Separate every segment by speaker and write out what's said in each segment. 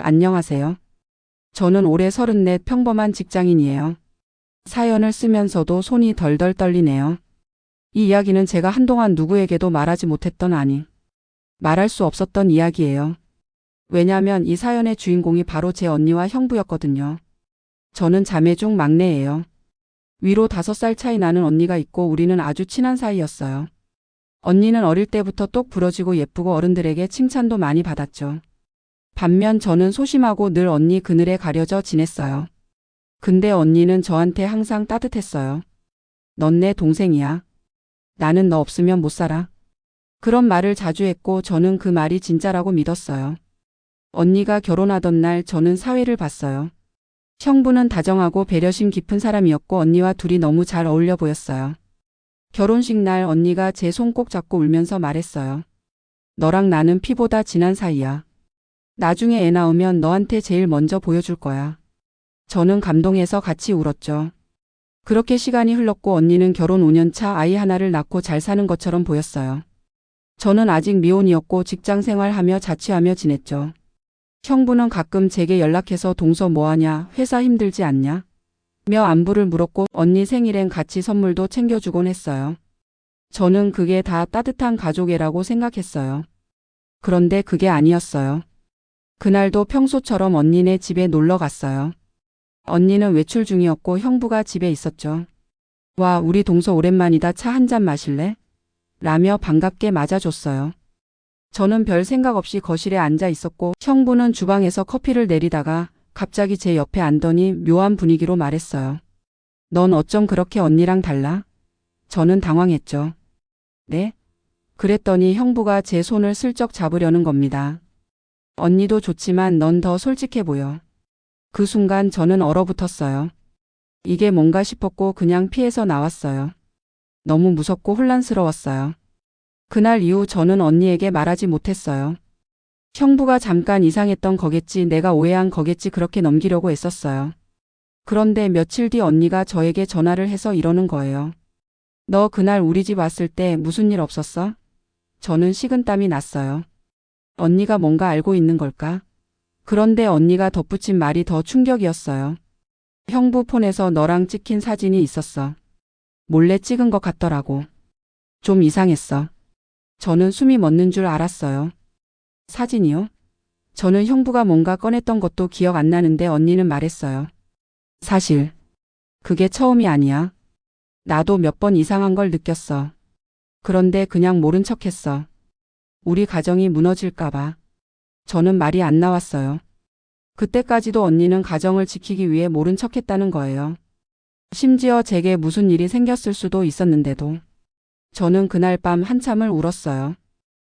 Speaker 1: 안녕하세요. 저는 올해 34 평범한 직장인이에요. 사연을 쓰면서도 손이 덜덜 떨리네요. 이 이야기는 제가 한동안 누구에게도 말하지 못했던 말할 수 없었던 이야기예요. 왜냐하면 이 사연의 주인공이 바로 제 언니와 형부였거든요. 저는 자매 중 막내예요. 위로 5살 차이 나는 언니가 있고 우리는 아주 친한 사이였어요. 언니는 어릴 때부터 똑 부러지고 예쁘고 어른들에게 칭찬도 많이 받았죠. 반면 저는 소심하고 늘 언니 그늘에 가려져 지냈어요. 근데 언니는 저한테 항상 따뜻했어요. 넌 내 동생이야. 나는 너 없으면 못 살아. 그런 말을 자주 했고 저는 그 말이 진짜라고 믿었어요. 언니가 결혼하던 날 저는 사회를 봤어요. 형부는 다정하고 배려심 깊은 사람이었고 언니와 둘이 너무 잘 어울려 보였어요. 결혼식 날 언니가 제 손 꼭 잡고 울면서 말했어요. 너랑 나는 피보다 진한 사이야. 나중에 애 낳으면 너한테 제일 먼저 보여줄 거야. 저는 감동해서 같이 울었죠. 그렇게 시간이 흘렀고 언니는 결혼 5년 차 아이 하나를 낳고 잘 사는 것처럼 보였어요. 저는 아직 미혼이었고 직장 생활하며 자취하며 지냈죠. 형부는 가끔 제게 연락해서 동서 뭐하냐, 회사 힘들지 않냐? 며 안부를 물었고 언니 생일엔 같이 선물도 챙겨주곤 했어요. 저는 그게 다 따뜻한 가족애라고 생각했어요. 그런데 그게 아니었어요. 그날도 평소처럼 언니네 집에 놀러 갔어요. 언니는 외출 중이었고 형부가 집에 있었죠. 와, 우리 동서 오랜만이다. 차 한 잔 마실래? 라며 반갑게 맞아줬어요. 저는 별 생각 없이 거실에 앉아 있었고 형부는 주방에서 커피를 내리다가 갑자기 제 옆에 앉더니 묘한 분위기로 말했어요. 넌 어쩜 그렇게 언니랑 달라? 저는 당황했죠. 네? 그랬더니 형부가 제 손을 슬쩍 잡으려는 겁니다. 언니도 좋지만 넌 더 솔직해 보여. 그 순간 저는 얼어붙었어요. 이게 뭔가 싶었고 그냥 피해서 나왔어요. 너무 무섭고 혼란스러웠어요. 그날 이후 저는 언니에게 말하지 못했어요. 형부가 잠깐 이상했던 거겠지, 내가 오해한 거겠지 그렇게 넘기려고 애썼어요. 그런데 며칠 뒤 언니가 저에게 전화를 해서 이러는 거예요. 너 그날 우리 집 왔을 때 무슨 일 없었어? 저는 식은땀이 났어요. 언니가 뭔가 알고 있는 걸까? 그런데 언니가 덧붙인 말이 더 충격이었어요. 형부 폰에서 너랑 찍힌 사진이 있었어. 몰래 찍은 것 같더라고. 좀 이상했어. 저는 숨이 멎는 줄 알았어요. 사진이요? 저는 형부가 뭔가 꺼냈던 것도 기억 안 나는데 언니는 말했어요. 사실 그게 처음이 아니야. 나도 몇 번 이상한 걸 느꼈어. 그런데 그냥 모른 척했어. 우리 가정이 무너질까 봐. 저는 말이 안 나왔어요. 그때까지도 언니는 가정을 지키기 위해 모른 척했다는 거예요. 심지어 제게 무슨 일이 생겼을 수도 있었는데도. 저는 그날 밤 한참을 울었어요.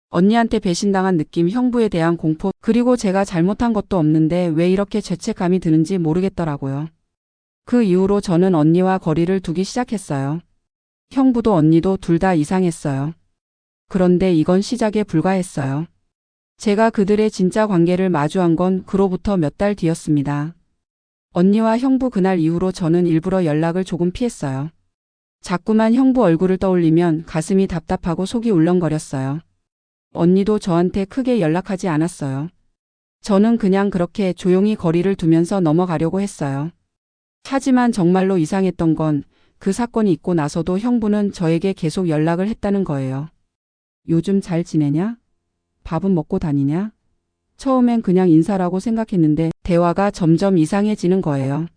Speaker 1: 언니한테 배신당한 느낌, 형부에 대한 공포, 그리고 제가 잘못한 것도 없는데 왜 이렇게 죄책감이 드는지 모르겠더라고요. 그 이후로 저는 언니와 거리를 두기 시작했어요. 형부도 언니도 둘 다 이상했어요. 그런데 이건 시작에 불과했어요. 제가 그들의 진짜 관계를 마주한 건 그로부터 몇 달 뒤였습니다. 언니와 형부 그날 이후로 저는 일부러 연락을 조금 피했어요. 자꾸만 형부 얼굴을 떠올리면 가슴이 답답하고 속이 울렁거렸어요. 언니도 저한테 크게 연락하지 않았어요. 저는 그냥 그렇게 조용히 거리를 두면서 넘어가려고 했어요. 하지만 정말로 이상했던 건 그 사건이 있고 나서도 형부는 저에게 계속 연락을 했다는 거예요. 요즘 잘 지내냐? 밥은 먹고 다니냐? 처음엔 그냥 인사라고 생각했는데 대화가 점점 이상해지는 거예요.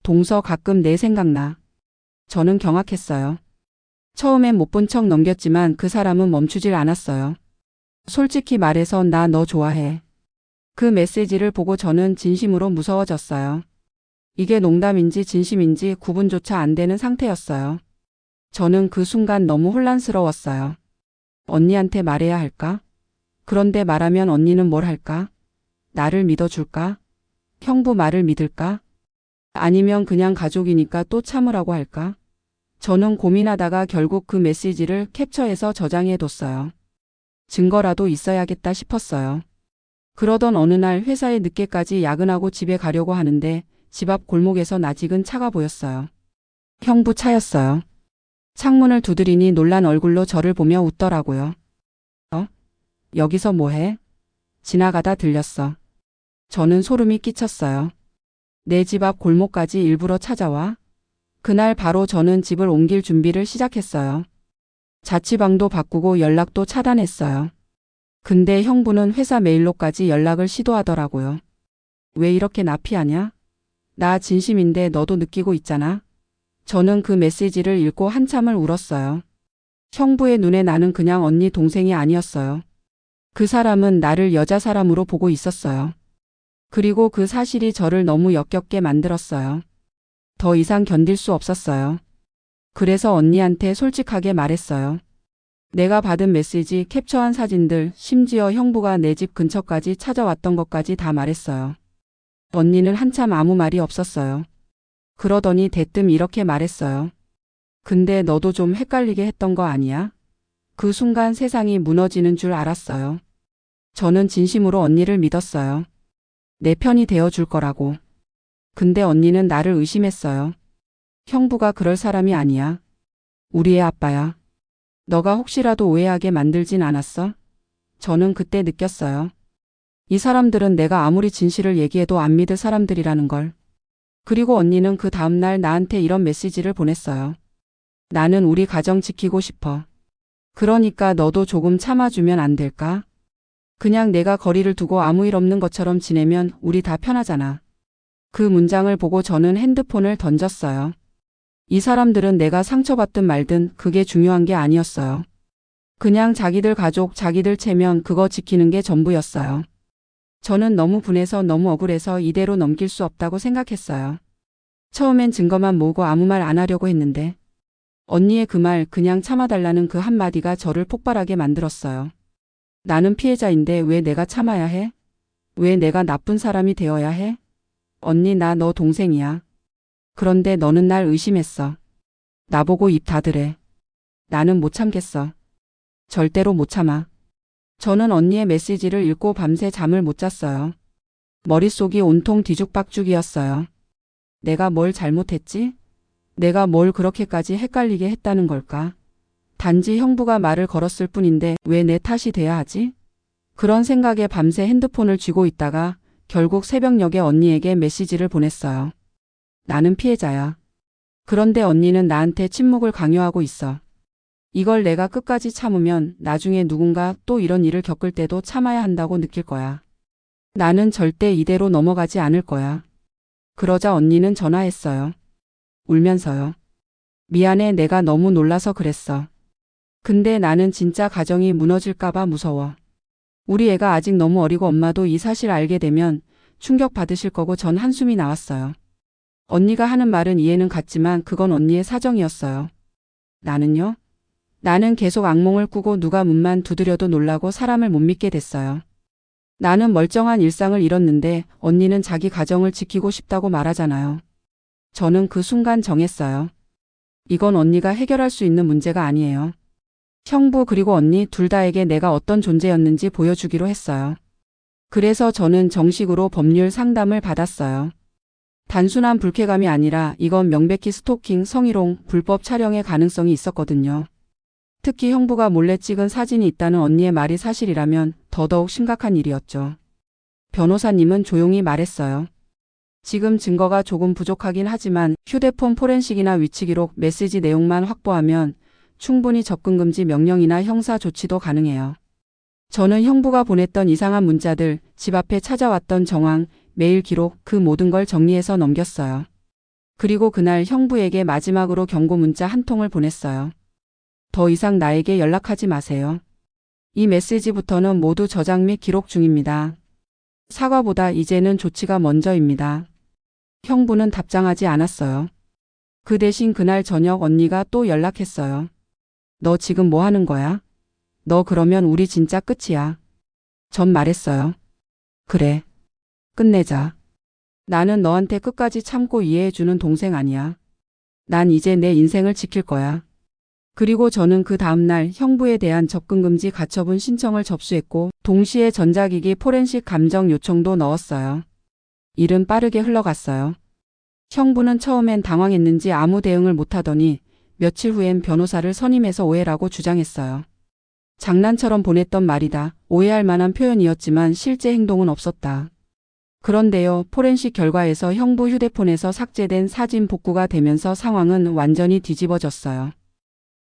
Speaker 1: 동서 가끔 내 생각나. 저는 경악했어요. 처음엔 못 본 척 넘겼지만 그 사람은 멈추질 않았어요. 솔직히 말해서 나 너 좋아해. 그 메시지를 보고 저는 진심으로 무서워졌어요. 이게 농담인지 진심인지 구분조차 안 되는 상태였어요. 저는 그 순간 너무 혼란스러웠어요. 언니한테 말해야 할까? 그런데 말하면 언니는 뭘 할까? 나를 믿어줄까? 형부 말을 믿을까? 아니면 그냥 가족이니까 또 참으라고 할까? 저는 고민하다가 결국 그 메시지를 캡처해서 저장해뒀어요. 증거라도 있어야겠다 싶었어요. 그러던 어느 날 회사에 늦게까지 야근하고 집에 가려고 하는데 집 앞 골목에서 낯익은 차가 보였어요. 형부 차였어요. 창문을 두드리니 놀란 얼굴로 저를 보며 웃더라고요. 여기서 뭐해? 지나가다 들렸어. 저는 소름이 끼쳤어요. 내 집 앞 골목까지 일부러 찾아와? 그날 바로 저는 집을 옮길 준비를 시작했어요. 자취방도 바꾸고 연락도 차단했어요. 근데 형부는 회사 메일로까지 연락을 시도하더라고요. 왜 이렇게 나 피하냐? 나 진심인데 너도 느끼고 있잖아. 저는 그 메시지를 읽고 한참을 울었어요. 형부의 눈에 나는 그냥 언니 동생이 아니었어요. 그 사람은 나를 여자 사람으로 보고 있었어요. 그리고 그 사실이 저를 너무 역겹게 만들었어요. 더 이상 견딜 수 없었어요. 그래서 언니한테 솔직하게 말했어요. 내가 받은 메시지, 캡처한 사진들, 심지어 형부가 내 집 근처까지 찾아왔던 것까지 다 말했어요. 언니는 한참 아무 말이 없었어요. 그러더니 대뜸 이렇게 말했어요. 근데 너도 좀 헷갈리게 했던 거 아니야? 그 순간 세상이 무너지는 줄 알았어요. 저는 진심으로 언니를 믿었어요. 내 편이 되어줄 거라고. 근데 언니는 나를 의심했어요. 형부가 그럴 사람이 아니야. 우리의 아빠야. 너가 혹시라도 오해하게 만들진 않았어? 저는 그때 느꼈어요. 이 사람들은 내가 아무리 진실을 얘기해도 안 믿을 사람들이라는 걸. 그리고 언니는 그 다음날 나한테 이런 메시지를 보냈어요. 나는 우리 가정 지키고 싶어. 그러니까 너도 조금 참아주면 안 될까? 그냥 내가 거리를 두고 아무 일 없는 것처럼 지내면 우리 다 편하잖아. 그 문장을 보고 저는 핸드폰을 던졌어요. 이 사람들은 내가 상처받든 말든 그게 중요한 게 아니었어요. 그냥 자기들 가족, 자기들 체면 그거 지키는 게 전부였어요. 저는 너무 분해서 너무 억울해서 이대로 넘길 수 없다고 생각했어요. 처음엔 증거만 모으고 아무 말 안 하려고 했는데 언니의 그 말 그냥 참아달라는 그 한마디가 저를 폭발하게 만들었어요. 나는 피해자인데 왜 내가 참아야 해? 왜 내가 나쁜 사람이 되어야 해? 언니 나 너 동생이야. 그런데 너는 날 의심했어. 나보고 입 닫으래. 나는 못 참겠어. 절대로 못 참아. 저는 언니의 메시지를 읽고 밤새 잠을 못 잤어요. 머릿속이 온통 뒤죽박죽이었어요. 내가 뭘 잘못했지? 내가 뭘 그렇게까지 헷갈리게 했다는 걸까? 단지 형부가 말을 걸었을 뿐인데 왜 내 탓이 돼야 하지? 그런 생각에 밤새 핸드폰을 쥐고 있다가 결국 새벽녘에 언니에게 메시지를 보냈어요. 나는 피해자야. 그런데 언니는 나한테 침묵을 강요하고 있어. 이걸 내가 끝까지 참으면 나중에 누군가 또 이런 일을 겪을 때도 참아야 한다고 느낄 거야. 나는 절대 이대로 넘어가지 않을 거야. 그러자 언니는 전화했어요. 울면서요. 미안해, 내가 너무 놀라서 그랬어. 근데 나는 진짜 가정이 무너질까봐 무서워. 우리 애가 아직 너무 어리고 엄마도 이 사실 알게 되면 충격 받으실 거고. 전 한숨이 나왔어요. 언니가 하는 말은 이해는 갔지만 그건 언니의 사정이었어요. 나는요? 나는 계속 악몽을 꾸고 누가 문만 두드려도 놀라고 사람을 못 믿게 됐어요. 나는 멀쩡한 일상을 잃었는데 언니는 자기 가정을 지키고 싶다고 말하잖아요. 저는 그 순간 정했어요. 이건 언니가 해결할 수 있는 문제가 아니에요. 형부 그리고 언니 둘 다에게 내가 어떤 존재였는지 보여주기로 했어요. 그래서 저는 정식으로 법률 상담을 받았어요. 단순한 불쾌감이 아니라 이건 명백히 스토킹, 성희롱, 불법 촬영의 가능성이 있었거든요. 특히 형부가 몰래 찍은 사진이 있다는 언니의 말이 사실이라면 더더욱 심각한 일이었죠. 변호사님은 조용히 말했어요. 지금 증거가 조금 부족하긴 하지만 휴대폰 포렌식이나 위치 기록, 메시지 내용만 확보하면 충분히 접근금지 명령이나 형사 조치도 가능해요. 저는 형부가 보냈던 이상한 문자들, 집 앞에 찾아왔던 정황, 메일 기록 그 모든 걸 정리해서 넘겼어요. 그리고 그날 형부에게 마지막으로 경고 문자 한 통을 보냈어요. 더 이상 나에게 연락하지 마세요. 이 메시지부터는 모두 저장 및 기록 중입니다. 사과보다 이제는 조치가 먼저입니다. 형부는 답장하지 않았어요. 그 대신 그날 저녁 언니가 또 연락했어요. 너 지금 뭐 하는 거야? 너 그러면 우리 진짜 끝이야. 전 말했어요. 그래. 끝내자. 나는 너한테 끝까지 참고 이해해주는 동생 아니야. 난 이제 내 인생을 지킬 거야. 그리고 저는 그 다음날 형부에 대한 접근금지 가처분 신청을 접수했고 동시에 전자기기 포렌식 감정 요청도 넣었어요. 일은 빠르게 흘러갔어요. 형부는 처음엔 당황했는지 아무 대응을 못하더니 며칠 후엔 변호사를 선임해서 오해라고 주장했어요. 장난처럼 보냈던 말이다. 오해할 만한 표현이었지만 실제 행동은 없었다. 그런데요, 포렌식 결과에서 형부 휴대폰에서 삭제된 사진 복구가 되면서 상황은 완전히 뒤집어졌어요.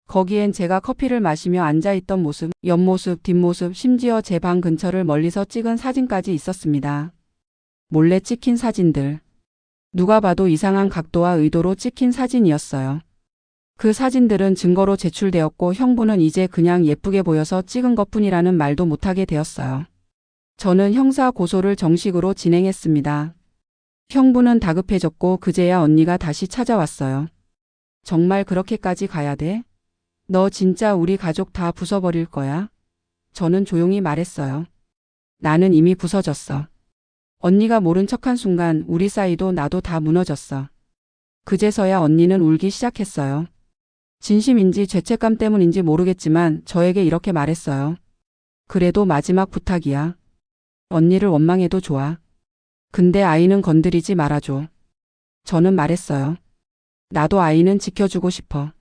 Speaker 1: 거기엔 제가 커피를 마시며 앉아있던 모습, 옆모습, 뒷모습, 심지어 제 방 근처를 멀리서 찍은 사진까지 있었습니다. 몰래 찍힌 사진들. 누가 봐도 이상한 각도와 의도로 찍힌 사진이었어요. 그 사진들은 증거로 제출되었고 형부는 이제 그냥 예쁘게 보여서 찍은 것뿐이라는 말도 못하게 되었어요. 저는 형사 고소를 정식으로 진행했습니다. 형부는 다급해졌고 그제야 언니가 다시 찾아왔어요. 정말 그렇게까지 가야 돼? 너 진짜 우리 가족 다 부숴버릴 거야? 저는 조용히 말했어요. 나는 이미 부서졌어. 언니가 모른 척한 순간 우리 사이도 나도 다 무너졌어. 그제서야 언니는 울기 시작했어요. 진심인지 죄책감 때문인지 모르겠지만 저에게 이렇게 말했어요. 그래도 마지막 부탁이야. 언니를 원망해도 좋아. 근데 아이는 건드리지 말아줘. 저는 말했어요. 나도 아이는 지켜주고 싶어.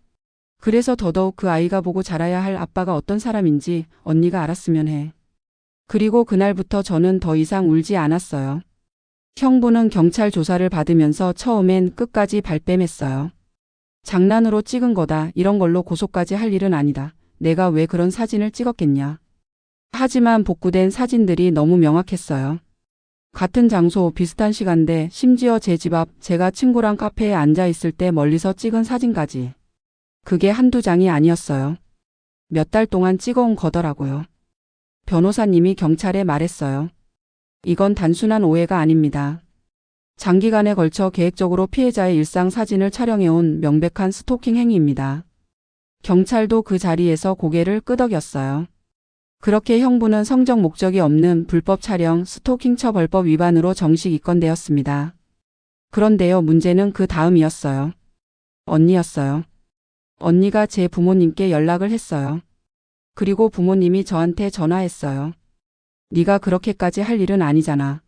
Speaker 1: 그래서 더더욱 그 아이가 보고 자라야 할 아빠가 어떤 사람인지 언니가 알았으면 해. 그리고 그날부터 저는 더 이상 울지 않았어요. 형부는 경찰 조사를 받으면서 처음엔 끝까지 발뺌했어요. 장난으로 찍은 거다. 이런 걸로 고소까지 할 일은 아니다. 내가 왜 그런 사진을 찍었겠냐. 하지만 복구된 사진들이 너무 명확했어요. 같은 장소, 비슷한 시간대, 심지어 제 집 앞, 제가 친구랑 카페에 앉아 있을 때 멀리서 찍은 사진까지. 그게 한두 장이 아니었어요. 몇 달 동안 찍어온 거더라고요. 변호사님이 경찰에 말했어요. 이건 단순한 오해가 아닙니다. 장기간에 걸쳐 계획적으로 피해자의 일상 사진을 촬영해온 명백한 스토킹 행위입니다. 경찰도 그 자리에서 고개를 끄덕였어요. 그렇게 형부는 성적 목적이 없는 불법 촬영, 스토킹 처벌법 위반으로 정식 입건되었습니다. 그런데요, 문제는 그 다음이었어요. 언니였어요. 언니가 제 부모님께 연락을 했어요. 그리고 부모님이 저한테 전화했어요. 네가 그렇게까지 할 일은 아니잖아.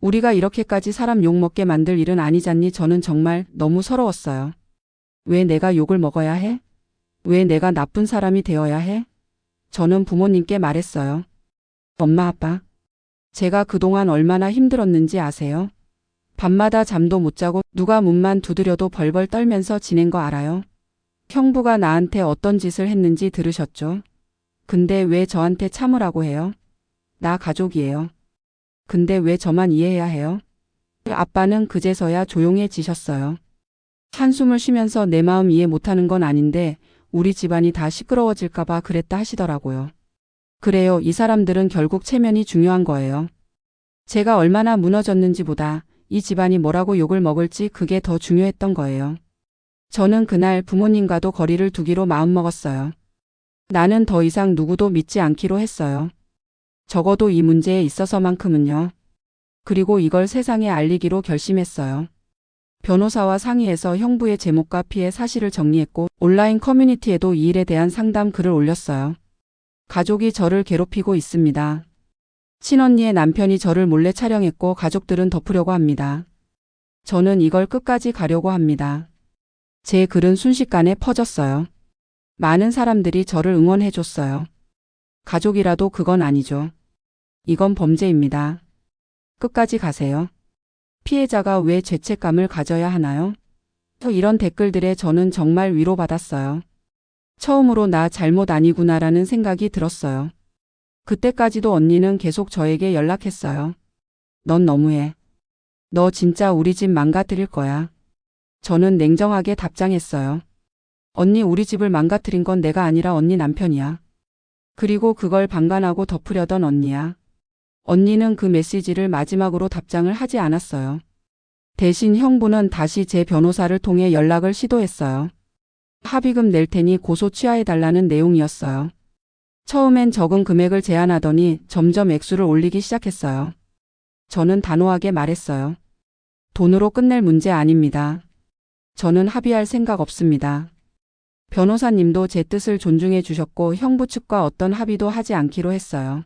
Speaker 1: 우리가 이렇게까지 사람 욕먹게 만들 일은 아니잖니. 저는 정말 너무 서러웠어요. 왜 내가 욕을 먹어야 해? 왜 내가 나쁜 사람이 되어야 해? 저는 부모님께 말했어요. 엄마, 아빠, 제가 그동안 얼마나 힘들었는지 아세요? 밤마다 잠도 못 자고 누가 문만 두드려도 벌벌 떨면서 지낸 거 알아요? 형부가 나한테 어떤 짓을 했는지 들으셨죠? 근데 왜 저한테 참으라고 해요? 나 가족이에요. 근데 왜 저만 이해해야 해요? 아빠는 그제서야 조용해지셨어요. 한숨을 쉬면서 내 마음 이해 못하는 건 아닌데 우리 집안이 다 시끄러워질까봐 그랬다 하시더라고요. 그래요, 이 사람들은 결국 체면이 중요한 거예요. 제가 얼마나 무너졌는지보다 이 집안이 뭐라고 욕을 먹을지 그게 더 중요했던 거예요. 저는 그날 부모님과도 거리를 두기로 마음먹었어요. 나는 더 이상 누구도 믿지 않기로 했어요. 적어도 이 문제에 있어서만큼은요. 그리고 이걸 세상에 알리기로 결심했어요. 변호사와 상의해서 형부의 제목과 피해 사실을 정리했고 온라인 커뮤니티에도 이 일에 대한 상담 글을 올렸어요. 가족이 저를 괴롭히고 있습니다. 친언니의 남편이 저를 몰래 촬영했고 가족들은 덮으려고 합니다. 저는 이걸 끝까지 가려고 합니다. 제 글은 순식간에 퍼졌어요. 많은 사람들이 저를 응원해줬어요. 가족이라도 그건 아니죠. 이건 범죄입니다. 끝까지 가세요. 피해자가 왜 죄책감을 가져야 하나요? 이런 댓글들에 저는 정말 위로받았어요. 처음으로 나 잘못 아니구나라는 생각이 들었어요. 그때까지도 언니는 계속 저에게 연락했어요. 넌 너무해. 너 진짜 우리 집 망가뜨릴 거야. 저는 냉정하게 답장했어요. 언니, 우리 집을 망가뜨린 건 내가 아니라 언니 남편이야. 그리고 그걸 방관하고 덮으려던 언니야. 언니는 그 메시지를 마지막으로 답장을 하지 않았어요. 대신 형부는 다시 제 변호사를 통해 연락을 시도했어요. 합의금 낼 테니 고소 취하해달라는 내용이었어요. 처음엔 적은 금액을 제안하더니 점점 액수를 올리기 시작했어요. 저는 단호하게 말했어요. 돈으로 끝낼 문제 아닙니다. 저는 합의할 생각 없습니다. 변호사님도 제 뜻을 존중해 주셨고 형부 측과 어떤 합의도 하지 않기로 했어요.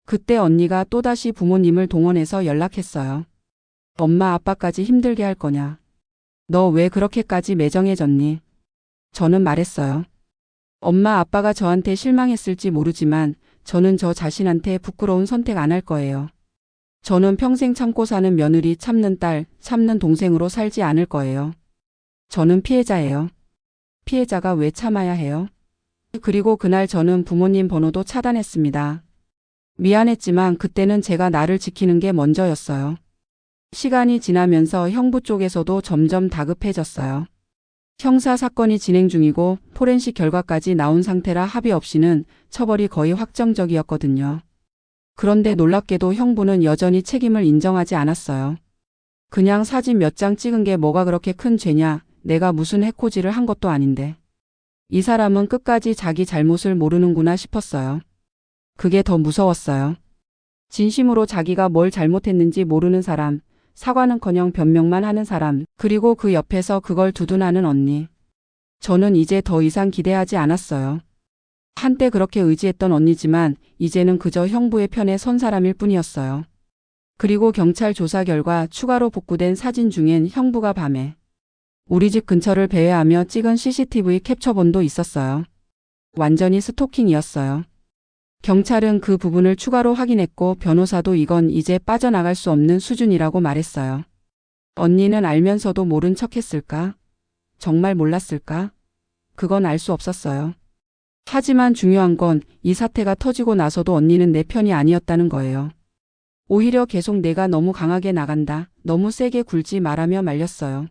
Speaker 1: 그때 언니가 또다시 부모님을 동원해서 연락했어요. 엄마, 아빠까지 힘들게 할 거냐? 너 왜 그렇게까지 매정해졌니? 저는 말했어요. 엄마, 아빠가 저한테 실망했을지 모르지만 저는 저 자신한테 부끄러운 선택 안 할 거예요. 저는 평생 참고 사는 며느리, 참는 딸, 참는 동생으로 살지 않을 거예요. 저는 피해자예요. 피해자가 왜 참아야 해요? 그리고 그날 저는 부모님 번호도 차단했습니다. 미안했지만 그때는 제가 나를 지키는 게 먼저였어요. 시간이 지나면서 형부 쪽에서도 점점 다급해졌어요. 형사 사건이 진행 중이고 포렌식 결과까지 나온 상태라 합의 없이는 처벌이 거의 확정적이었거든요. 그런데 놀랍게도 형부는 여전히 책임을 인정하지 않았어요. 그냥 사진 몇 장 찍은 게 뭐가 그렇게 큰 죄냐, 내가 무슨 해코지를 한 것도 아닌데. 이 사람은 끝까지 자기 잘못을 모르는구나 싶었어요. 그게 더 무서웠어요. 진심으로 자기가 뭘 잘못했는지 모르는 사람, 사과는커녕 변명만 하는 사람, 그리고 그 옆에서 그걸 두둔하는 언니. 저는 이제 더 이상 기대하지 않았어요. 한때 그렇게 의지했던 언니지만 이제는 그저 형부의 편에 선 사람일 뿐이었어요. 그리고 경찰 조사 결과 추가로 복구된 사진 중엔 형부가 밤에 우리 집 근처를 배회하며 찍은 CCTV 캡처본도 있었어요. 완전히 스토킹이었어요. 경찰은 그 부분을 추가로 확인했고 변호사도 이건 이제 빠져나갈 수 없는 수준이라고 말했어요. 언니는 알면서도 모른 척했을까? 정말 몰랐을까? 그건 알 수 없었어요. 하지만 중요한 건 이 사태가 터지고 나서도 언니는 내 편이 아니었다는 거예요. 오히려 계속 내가 너무 강하게 나간다, 너무 세게 굴지 말라며 말렸어요.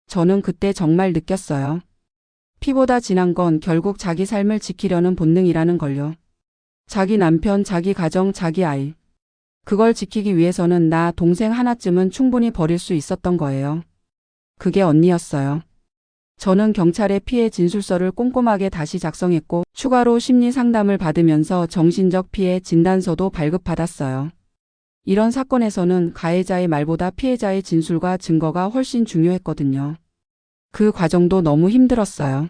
Speaker 1: 저는 그때 정말 느꼈어요. 피보다 진한 건 결국 자기 삶을 지키려는 본능이라는 걸요. 자기 남편, 자기 가정, 자기 아이. 그걸 지키기 위해서는 나 동생 하나쯤은 충분히 버릴 수 있었던 거예요. 그게 언니였어요. 저는 경찰에 피해 진술서를 꼼꼼하게 다시 작성했고 추가로 심리 상담을 받으면서 정신적 피해 진단서도 발급받았어요. 이런 사건에서는 가해자의 말보다 피해자의 진술과 증거가 훨씬 중요했거든요. 그 과정도 너무 힘들었어요.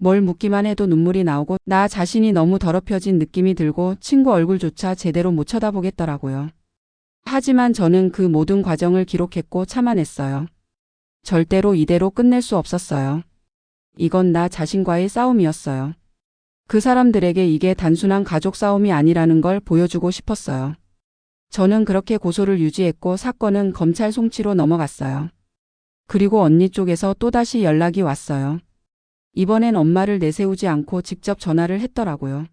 Speaker 1: 뭘 묻기만 해도 눈물이 나오고 나 자신이 너무 더럽혀진 느낌이 들고 친구 얼굴조차 제대로 못 쳐다보겠더라고요. 하지만 저는 그 모든 과정을 기록했고 참아냈어요. 절대로 이대로 끝낼 수 없었어요. 이건 나 자신과의 싸움이었어요. 그 사람들에게 이게 단순한 가족 싸움이 아니라는 걸 보여주고 싶었어요. 저는 그렇게 고소를 유지했고 사건은 검찰 송치로 넘어갔어요. 그리고 언니 쪽에서 또다시 연락이 왔어요. 이번엔 엄마를 내세우지 않고 직접 전화를 했더라고요.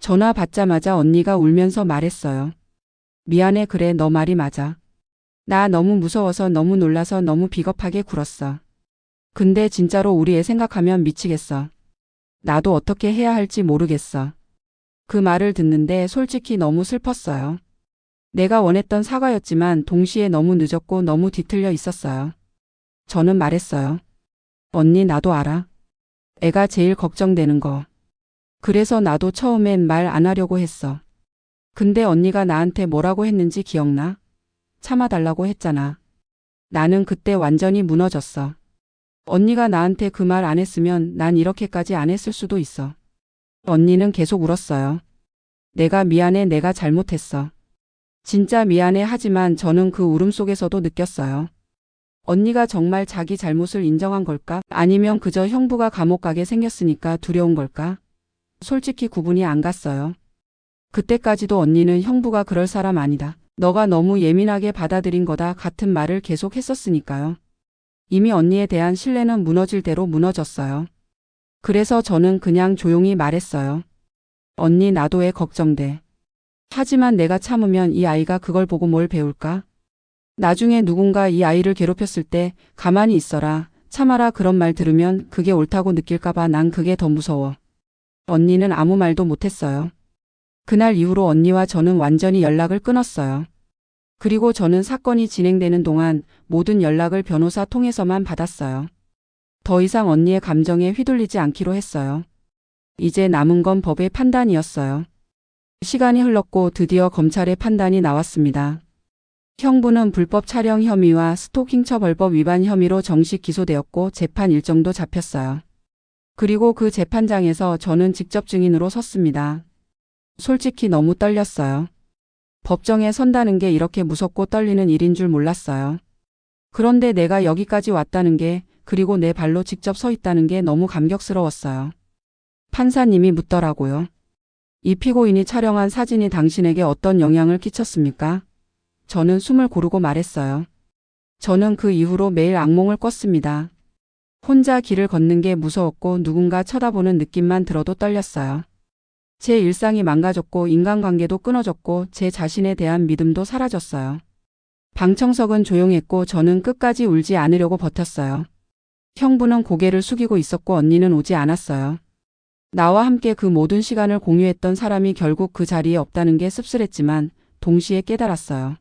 Speaker 1: 전화 받자마자 언니가 울면서 말했어요. 미안해, 그래, 너 말이 맞아. 나 너무 무서워서 너무 놀라서 너무 비겁하게 굴었어. 근데 진짜로 우리 애 생각하면 미치겠어. 나도 어떻게 해야 할지 모르겠어. 그 말을 듣는데 솔직히 너무 슬펐어요. 내가 원했던 사과였지만 동시에 너무 늦었고 너무 뒤틀려 있었어요. 저는 말했어요. 언니, 나도 알아. 애가 제일 걱정되는 거. 그래서 나도 처음엔 말 안 하려고 했어. 근데 언니가 나한테 뭐라고 했는지 기억나? 참아달라고 했잖아. 나는 그때 완전히 무너졌어. 언니가 나한테 그 말 안 했으면 난 이렇게까지 안 했을 수도 있어. 언니는 계속 울었어요. 내가 미안해, 내가 잘못했어. 진짜 미안해. 하지만 저는 그 울음 속에서도 느꼈어요. 언니가 정말 자기 잘못을 인정한 걸까? 아니면 그저 형부가 감옥 가게 생겼으니까 두려운 걸까? 솔직히 구분이 안 갔어요. 그때까지도 언니는 형부가 그럴 사람 아니다. 너가 너무 예민하게 받아들인 거다 같은 말을 계속 했었으니까요. 이미 언니에 대한 신뢰는 무너질 대로 무너졌어요. 그래서 저는 그냥 조용히 말했어요. 언니, 나도 애 걱정돼. 하지만 내가 참으면 이 아이가 그걸 보고 뭘 배울까? 나중에 누군가 이 아이를 괴롭혔을 때 가만히 있어라, 참아라 그런 말 들으면 그게 옳다고 느낄까봐 난 그게 더 무서워. 언니는 아무 말도 못했어요. 그날 이후로 언니와 저는 완전히 연락을 끊었어요. 그리고 저는 사건이 진행되는 동안 모든 연락을 변호사 통해서만 받았어요. 더 이상 언니의 감정에 휘둘리지 않기로 했어요. 이제 남은 건 법의 판단이었어요. 시간이 흘렀고 드디어 검찰의 판단이 나왔습니다. 형부는 불법 촬영 혐의와 스토킹 처벌법 위반 혐의로 정식 기소되었고 재판 일정도 잡혔어요. 그리고 그 재판장에서 저는 직접 증인으로 섰습니다. 솔직히 너무 떨렸어요. 법정에 선다는 게 이렇게 무섭고 떨리는 일인 줄 몰랐어요. 그런데 내가 여기까지 왔다는 게, 그리고 내 발로 직접 서 있다는 게 너무 감격스러웠어요. 판사님이 묻더라고요. 이 피고인이 촬영한 사진이 당신에게 어떤 영향을 끼쳤습니까? 저는 숨을 고르고 말했어요. 저는 그 이후로 매일 악몽을 꿨습니다. 혼자 길을 걷는 게 무서웠고 누군가 쳐다보는 느낌만 들어도 떨렸어요. 제 일상이 망가졌고 인간관계도 끊어졌고 제 자신에 대한 믿음도 사라졌어요. 방청석은 조용했고 저는 끝까지 울지 않으려고 버텼어요. 형부는 고개를 숙이고 있었고 언니는 오지 않았어요. 나와 함께 그 모든 시간을 공유했던 사람이 결국 그 자리에 없다는 게 씁쓸했지만 동시에 깨달았어요.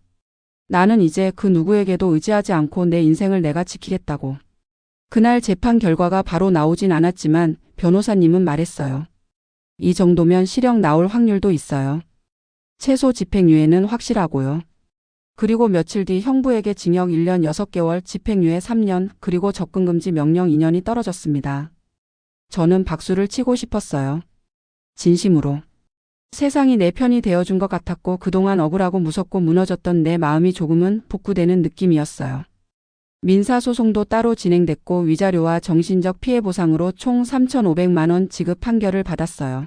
Speaker 1: 나는 이제 그 누구에게도 의지하지 않고 내 인생을 내가 지키겠다고. 그날 재판 결과가 바로 나오진 않았지만 변호사님은 말했어요. 이 정도면 실형 나올 확률도 있어요. 최소 집행유예는 확실하고요. 그리고 며칠 뒤 형부에게 징역 1년 6개월, 집행유예 3년, 그리고 접근금지 명령 2년이 떨어졌습니다. 저는 박수를 치고 싶었어요. 진심으로. 세상이 내 편이 되어준 것 같았고 그동안 억울하고 무섭고 무너졌던 내 마음이 조금은 복구되는 느낌이었어요. 민사소송도 따로 진행됐고 위자료와 정신적 피해 보상으로 총 3,500만 원 지급 판결을 받았어요.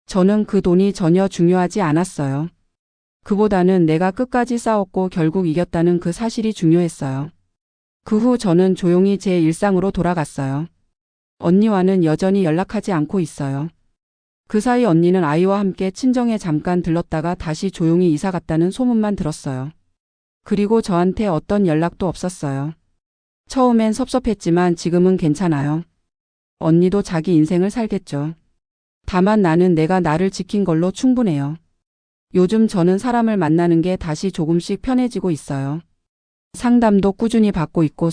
Speaker 1: 저는 그 돈이 전혀 중요하지 않았어요. 그보다는 내가 끝까지 싸웠고 결국 이겼다는 그 사실이 중요했어요. 그 후 저는 조용히 제 일상으로 돌아갔어요. 언니와는 여전히 연락하지 않고 있어요. 그 사이 언니는 아이와 함께 친정에 잠깐 들렀다가 다시 조용히 이사 갔다는 소문만 들었어요. 그리고 저한테 어떤 연락도 없었어요. 처음엔 섭섭했지만 지금은 괜찮아요. 언니도 자기 인생을 살겠죠. 다만 나는 내가 나를 지킨 걸로 충분해요. 요즘 저는 사람을 만나는 게 다시 조금씩 편해지고 있어요. 상담도 꾸준히 받고 있고